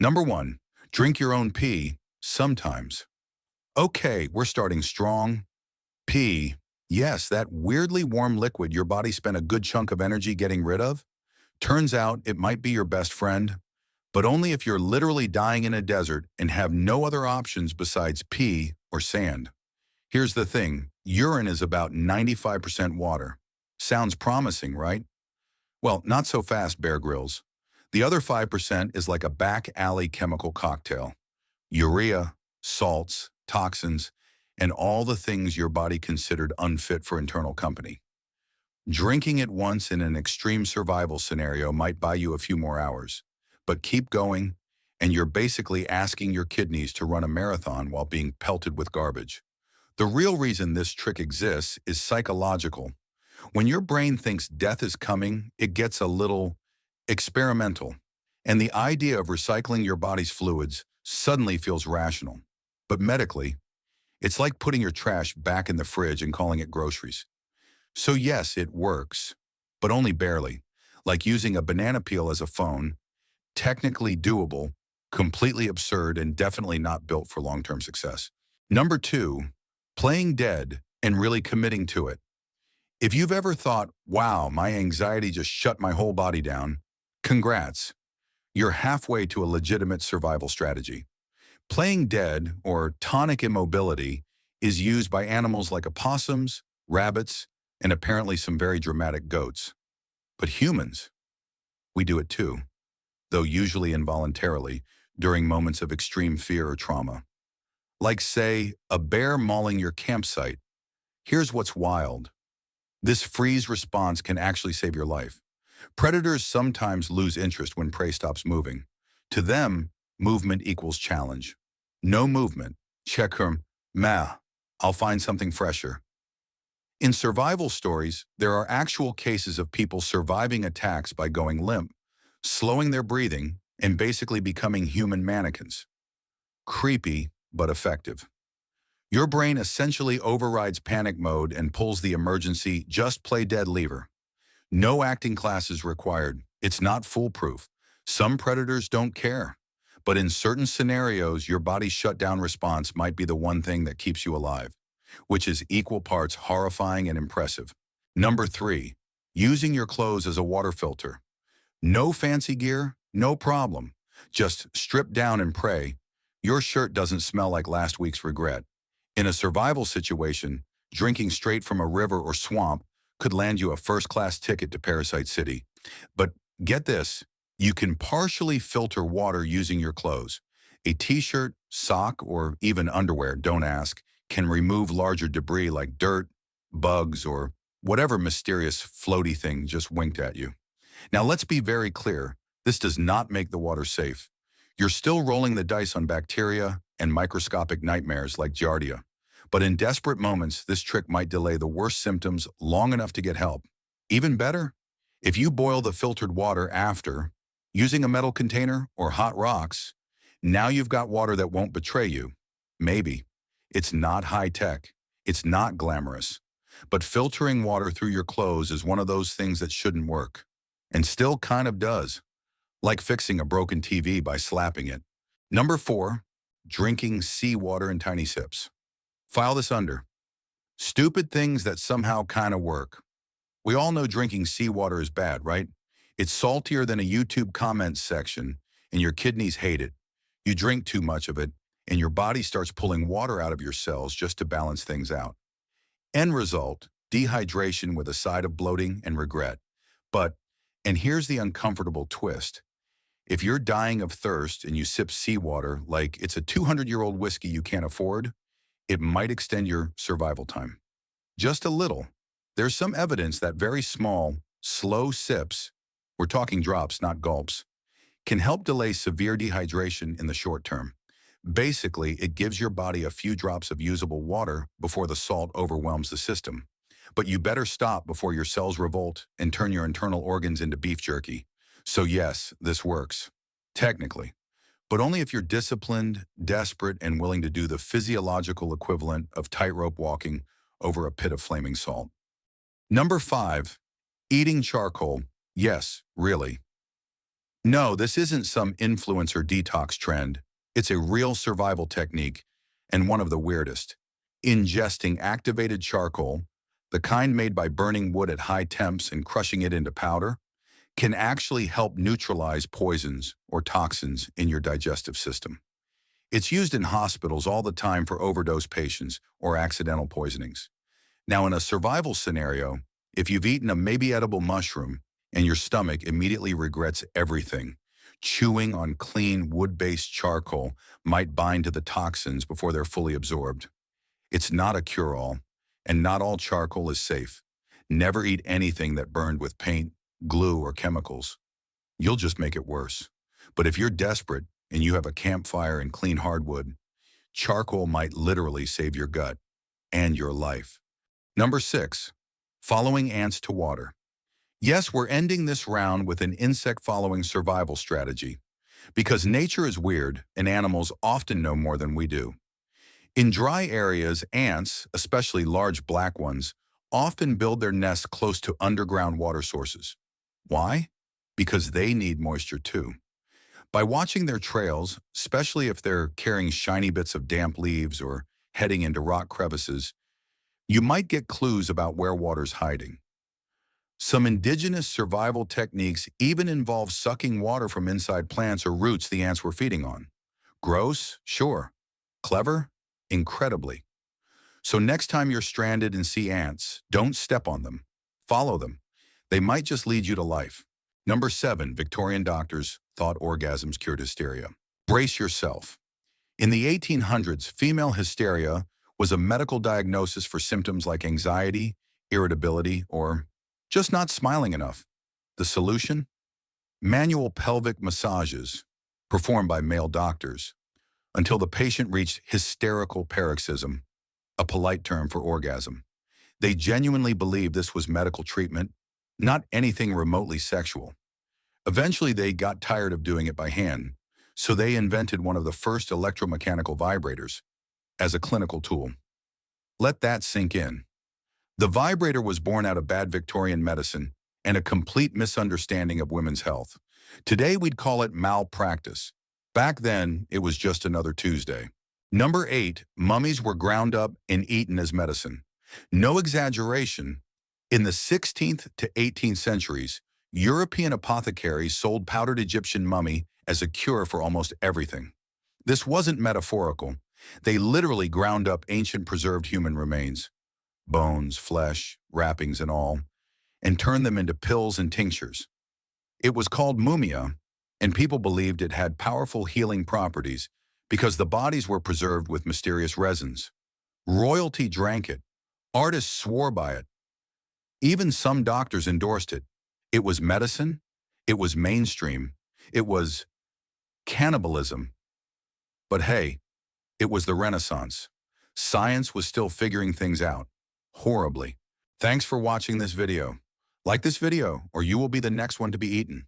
Number one, drink your own pee sometimes. Okay, we're starting strong. Pee. Yes, that weirdly warm liquid your body spent a good chunk of energy getting rid of. Turns out it might be your best friend, but only if you're literally dying in a desert and have no other options besides pee or sand. Here's the thing, urine is about 95% water. Sounds promising, right? Well, not so fast, Bear Grylls. The other 5% is like a back alley chemical cocktail. Urea, salts, toxins, and all the things your body considered unfit for internal company. Drinking it once in an extreme survival scenario might buy you a few more hours, but keep going, and you're basically asking your kidneys to run a marathon while being pelted with garbage. The real reason this trick exists is psychological. When your brain thinks death is coming, it gets a little experimental, and the idea of recycling your body's fluids suddenly feels rational. But medically, it's like putting your trash back in the fridge and calling it groceries. So yes, it works, but only barely. Like using a banana peel as a phone, technically doable, completely absurd, and definitely not built for long-term success. Number two, playing dead and really committing to it. If you've ever thought, wow, my anxiety just shut my whole body down, congrats. You're halfway to a legitimate survival strategy. Playing dead, or tonic immobility, is used by animals like opossums, rabbits, and apparently some very dramatic goats. But humans, we do it too, though usually involuntarily, during moments of extreme fear or trauma. Like, say, a bear mauling your campsite. Here's what's wild. This freeze response can actually save your life. Predators sometimes lose interest when prey stops moving. To them, movement equals challenge. No movement. Check her. Meh. I'll find something fresher. In survival stories, there are actual cases of people surviving attacks by going limp, slowing their breathing, and basically becoming human mannequins. Creepy, but effective. Your brain essentially overrides panic mode and pulls the emergency just play dead lever. No acting classes required. It's not foolproof. Some predators don't care. But in certain scenarios, your body's shutdown response might be the one thing that keeps you alive, which is equal parts horrifying and impressive. Number three, using your clothes as a water filter. No fancy gear, no problem. Just strip down and pray. Your shirt doesn't smell like last week's regret. In a survival situation, drinking straight from a river or swamp could land you a first-class ticket to Parasite City. But get this, you can partially filter water using your clothes. A t-shirt, sock, or even underwear, don't ask, can remove larger debris like dirt, bugs, or whatever mysterious floaty thing just winked at you. Now let's be very clear, this does not make the water safe. You're still rolling the dice on bacteria and microscopic nightmares like Giardia. But in desperate moments, this trick might delay the worst symptoms long enough to get help. Even better, if you boil the filtered water after, using a metal container or hot rocks, now you've got water that won't betray you. Maybe. It's not high-tech. It's not glamorous. But filtering water through your clothes is one of those things that shouldn't work. And still kind of does. Like fixing a broken TV by slapping it. Number four, drinking seawater in tiny sips. File this under. Stupid things that somehow kind of work. We all know drinking seawater is bad, right? It's saltier than a YouTube comments section, and your kidneys hate it. You drink too much of it, and your body starts pulling water out of your cells just to balance things out. End result, dehydration with a side of bloating and regret. But, and here's the uncomfortable twist, if you're dying of thirst and you sip seawater like it's a 200-year-old whiskey you can't afford, it might extend your survival time. Just a little. There's some evidence that very small, slow sips, we're talking drops, not gulps, can help delay severe dehydration in the short term. Basically, it gives your body a few drops of usable water before the salt overwhelms the system. But you better stop before your cells revolt and turn your internal organs into beef jerky. So yes, this works. Technically. But only if you're disciplined, desperate, and willing to do the physiological equivalent of tightrope walking over a pit of flaming salt. Number five, eating charcoal. Yes, really. No, this isn't some influencer detox trend. It's a real survival technique, and one of the weirdest. Ingesting activated charcoal, the kind made by burning wood at high temps and crushing it into powder, can actually help neutralize poisons or toxins in your digestive system. It's used in hospitals all the time for overdose patients or accidental poisonings. Now, in a survival scenario, if you've eaten a maybe edible mushroom and your stomach immediately regrets everything, chewing on clean wood-based charcoal might bind to the toxins before they're fully absorbed. It's not a cure-all, and not all charcoal is safe. Never eat anything that burned with paint, glue, or chemicals. You'll just make it worse. But if you're desperate and you have a campfire and clean hardwood, charcoal might literally save your gut and your life. Number 6, following ants to water. Yes, we're ending this round with an insect-following survival strategy, because nature is weird and animals often know more than we do. In dry areas, ants, especially large black ones, often build their nests close to underground water sources. Why? Because they need moisture too. By watching their trails, especially if they're carrying shiny bits of damp leaves or heading into rock crevices, you might get clues about where water's hiding. Some indigenous survival techniques even involve sucking water from inside plants or roots the ants were feeding on. Gross? Sure. Clever? Incredibly. So next time you're stranded and see ants, don't step on them. Follow them. They might just lead you to life. Number 7, Victorian doctors thought orgasms cured hysteria. Brace yourself. In the 1800s, female hysteria was a medical diagnosis for symptoms like anxiety, irritability, or just not smiling enough. The solution? Manual pelvic massages, performed by male doctors, until the patient reached hysterical paroxysm, a polite term for orgasm. They genuinely believed this was medical treatment, not anything remotely sexual. Eventually, they got tired of doing it by hand, so they invented one of the first electromechanical vibrators as a clinical tool. Let that sink in. The vibrator was born out of bad Victorian medicine and a complete misunderstanding of women's health. Today, we'd call it malpractice. Back then, it was just another Tuesday. Number 8, mummies were ground up and eaten as medicine. No exaggeration. In the 16th to 18th centuries, European apothecaries sold powdered Egyptian mummy as a cure for almost everything. This wasn't metaphorical. They literally ground up ancient preserved human remains, bones, flesh, wrappings, and all, and turned them into pills and tinctures. It was called mumia, and people believed it had powerful healing properties because the bodies were preserved with mysterious resins. Royalty drank it. Artists swore by it. Even some doctors endorsed it. It was medicine. It was mainstream. It was cannibalism. But hey, it was the Renaissance. Science was still figuring things out. Horribly. Thanks for watching this video. Like this video, or you will be the next one to be eaten.